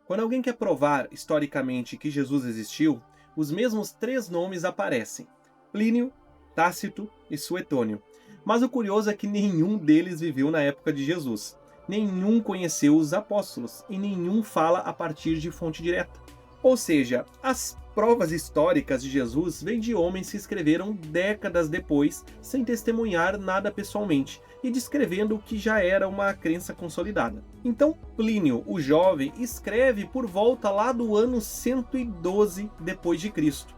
Quando alguém quer provar historicamente que Jesus existiu, os mesmos três nomes aparecem: Plínio, Tácito e Suetônio. Mas o curioso é que nenhum deles viveu na época de Jesus. Nenhum conheceu os apóstolos e nenhum fala a partir de fonte direta. Ou seja, as provas históricas de Jesus vêm de homens que escreveram décadas depois, sem testemunhar nada pessoalmente, e descrevendo o que já era uma crença consolidada. Então, Plínio, o jovem, escreve por volta lá do ano 112 depois de Cristo.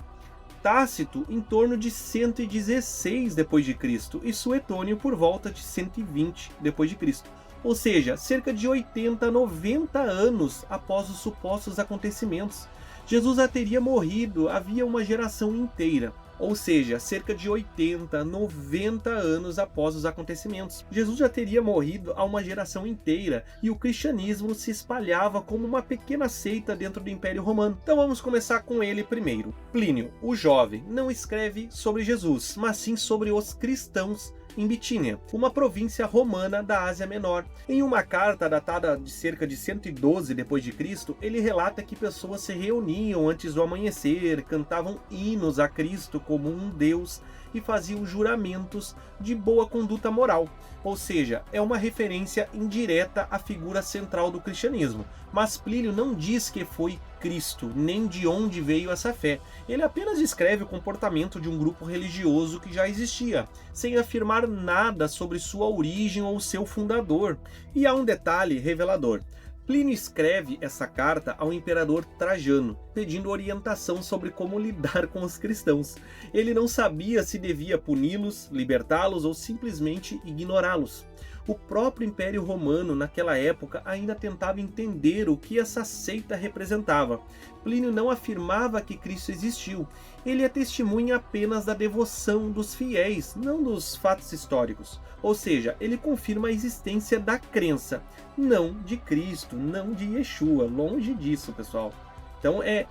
Tácito em torno de 116 depois de Cristo e Suetônio por volta de 120 depois de Cristo. Ou seja, cerca de 80, 90 anos após os supostos acontecimentos. Jesus já teria morrido havia uma geração inteira, ou seja, cerca de 80, 90 anos após os acontecimentos. Jesus já teria morrido há uma geração inteira e o cristianismo se espalhava como uma pequena seita dentro do Império Romano. Então vamos começar com ele primeiro. Plínio, o jovem, não escreve sobre Jesus, mas sim sobre os cristãos em Bitínia, uma província romana da Ásia Menor. Em uma carta datada de cerca de 112 depois de Cristo, ele relata que pessoas se reuniam antes do amanhecer, cantavam hinos a Cristo como um deus e faziam juramentos de boa conduta moral. Ou seja, é uma referência indireta à figura central do cristianismo. Mas Plínio não diz que foi Cristo, nem de onde veio essa fé. Ele apenas descreve o comportamento de um grupo religioso que já existia, sem afirmar nada sobre sua origem ou seu fundador. E há um detalhe revelador. Plínio escreve essa carta ao imperador Trajano, pedindo orientação sobre como lidar com os cristãos. Ele não sabia se devia puni-los, libertá-los ou simplesmente ignorá-los. O próprio Império Romano, naquela época, ainda tentava entender o que essa seita representava. Plínio não afirmava que Cristo existiu. Ele é testemunha apenas da devoção dos fiéis, não dos fatos históricos. Ou seja, ele confirma a existência da crença, não de Cristo, não de Yeshua. Longe disso, pessoal. Então é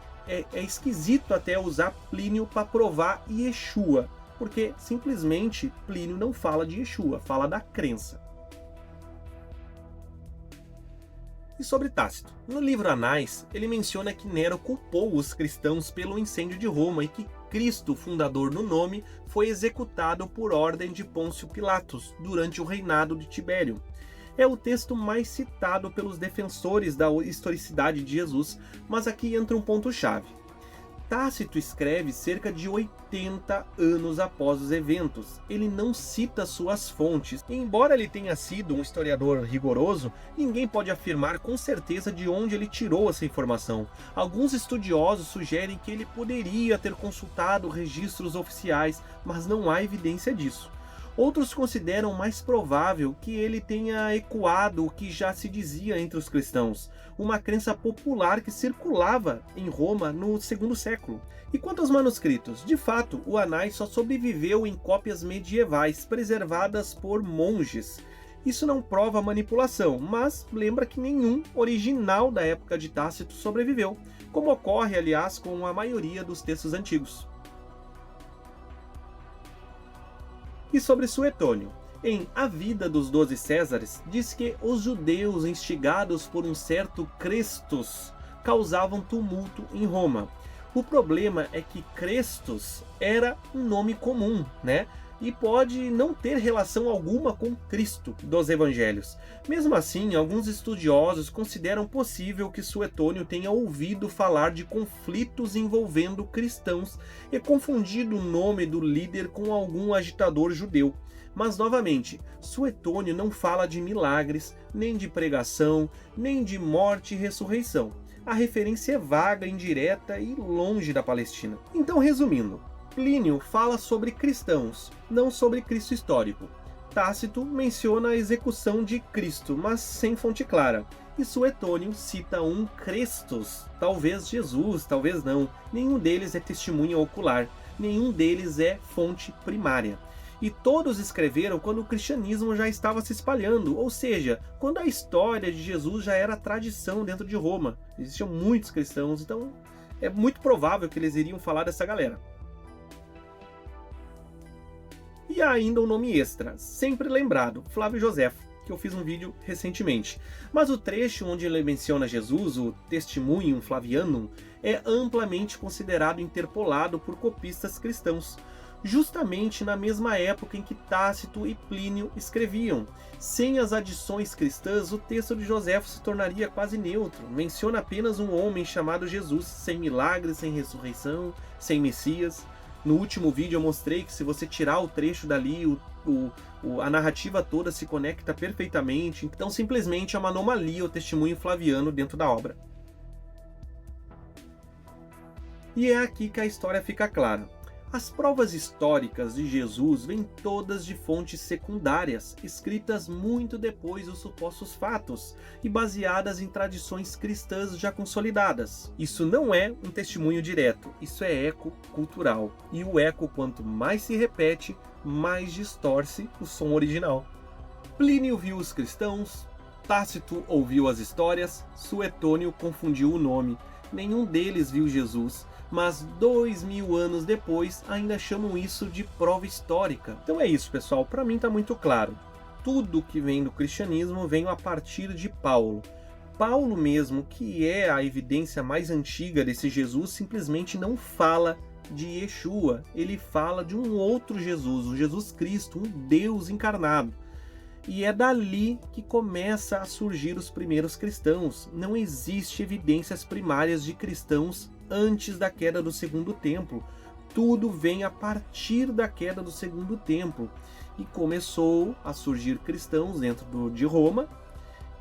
esquisito até usar Plínio para provar Yeshua, porque simplesmente Plínio não fala de Yeshua, fala da crença. E sobre Tácito? No livro Anais, ele menciona que Nero culpou os cristãos pelo incêndio de Roma e que Cristo, fundador no nome, foi executado por ordem de Pôncio Pilatos durante o reinado de Tibério. É o texto mais citado pelos defensores da historicidade de Jesus, mas aqui entra um ponto-chave. Tácito escreve cerca de 80 anos após os eventos. Ele não cita suas fontes. E embora ele tenha sido um historiador rigoroso, ninguém pode afirmar com certeza de onde ele tirou essa informação. Alguns estudiosos sugerem que ele poderia ter consultado registros oficiais, mas não há evidência disso. Outros consideram mais provável que ele tenha ecoado o que já se dizia entre os cristãos, uma crença popular que circulava em Roma no segundo século. E quanto aos manuscritos? De fato, o Anais só sobreviveu em cópias medievais preservadas por monges. Isso não prova manipulação, mas lembra que nenhum original da época de Tácito sobreviveu, como ocorre, aliás, com a maioria dos textos antigos. E sobre Suetônio? Em A Vida dos 12 Césares, diz que os judeus instigados por um certo Crestus causavam tumulto em Roma. O problema é que Crestus era um nome comum, né? E pode não ter relação alguma com Cristo dos Evangelhos. Mesmo assim, alguns estudiosos consideram possível que Suetônio tenha ouvido falar de conflitos envolvendo cristãos e confundido o nome do líder com algum agitador judeu. Mas, novamente, Suetônio não fala de milagres, nem de pregação, nem de morte e ressurreição. A referência é vaga, indireta e longe da Palestina. Então, resumindo, Plínio fala sobre cristãos, não sobre Cristo histórico. Tácito menciona a execução de Cristo, mas sem fonte clara. E Suetônio cita um Crestus, talvez Jesus, talvez não. Nenhum deles é testemunha ocular, nenhum deles é fonte primária. E todos escreveram quando o cristianismo já estava se espalhando, ou seja, quando a história de Jesus já era tradição dentro de Roma. Existiam muitos cristãos, então é muito provável que eles iriam falar dessa galera. E há ainda um nome extra, sempre lembrado, Flávio Joséfo. que eu fiz um vídeo recentemente. Mas o trecho onde ele menciona Jesus, o Testimonium Flavianum, é amplamente considerado interpolado por copistas cristãos, justamente na mesma época em que Tácito e Plínio escreviam. Sem as adições cristãs, o texto de Joséfo se tornaria quase neutro. Menciona apenas um homem chamado Jesus, sem milagres, sem ressurreição, sem Messias. No último vídeo eu mostrei que se você tirar o trecho dali, a narrativa toda se conecta perfeitamente. Então simplesmente é uma anomalia o testemunho flaviano dentro da obra. E é aqui que a história fica clara. As provas históricas de Jesus vêm todas de fontes secundárias, escritas muito depois dos supostos fatos e baseadas em tradições cristãs já consolidadas. Isso não é um testemunho direto, isso é eco cultural. E o eco, quanto mais se repete, mais distorce o som original. Plínio viu os cristãos, Tácito ouviu as histórias, Suetônio confundiu o nome. Nenhum deles viu Jesus, mas 2000 anos depois ainda chamam isso de prova histórica. Então é isso, pessoal, para mim está muito claro. Tudo que vem do cristianismo vem a partir de Paulo. Paulo mesmo, que é a evidência mais antiga desse Jesus, simplesmente não fala de Yeshua, ele fala de um outro Jesus, o Jesus Cristo, um Deus encarnado. E é dali que começa a surgir os primeiros cristãos. Não existe evidências primárias de cristãos antes da queda do segundo templo. Tudo vem a partir da queda do segundo templo. E começou a surgir cristãos dentro de Roma.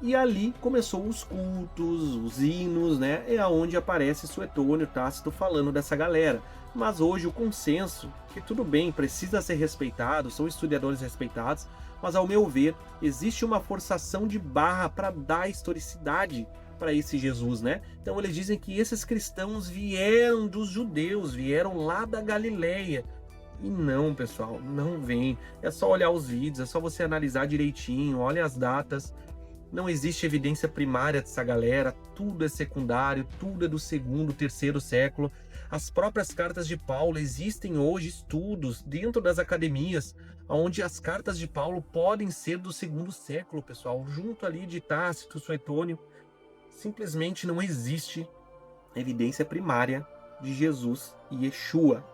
E ali começou os cultos, os hinos, né? É onde aparece Suetônio, Tácito falando dessa galera. Mas hoje o consenso, que tudo bem, precisa ser respeitado, são historiadores respeitados, mas ao meu ver, existe uma forçação de barra para dar historicidade para esse Jesus, né? Então eles dizem que esses cristãos vieram dos judeus, vieram lá da Galileia. E não, pessoal, não vem. É só olhar os vídeos, é só você analisar direitinho, olha as datas. Não existe evidência primária dessa galera, tudo é secundário, tudo é do segundo, terceiro século. As próprias cartas de Paulo, existem hoje estudos dentro das academias, onde as cartas de Paulo podem ser do segundo século, pessoal, junto ali de Tácito, Suetônio. Simplesmente não existe evidência primária de Jesus e Yeshua.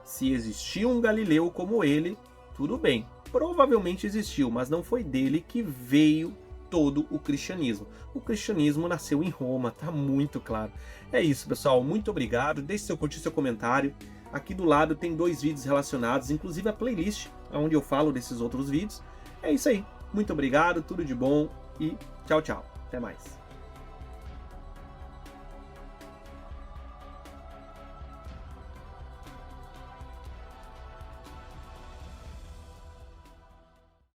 Se existiu um galileu como ele, tudo bem, provavelmente existiu, mas não foi dele que veio todo o cristianismo. O cristianismo nasceu em Roma, tá muito claro. É isso, pessoal, muito obrigado, deixe seu curtir, seu comentário. Aqui do lado tem 2 vídeos relacionados, inclusive a playlist, onde eu falo desses outros vídeos. É isso aí, muito obrigado, tudo de bom e tchau, tchau. Até mais.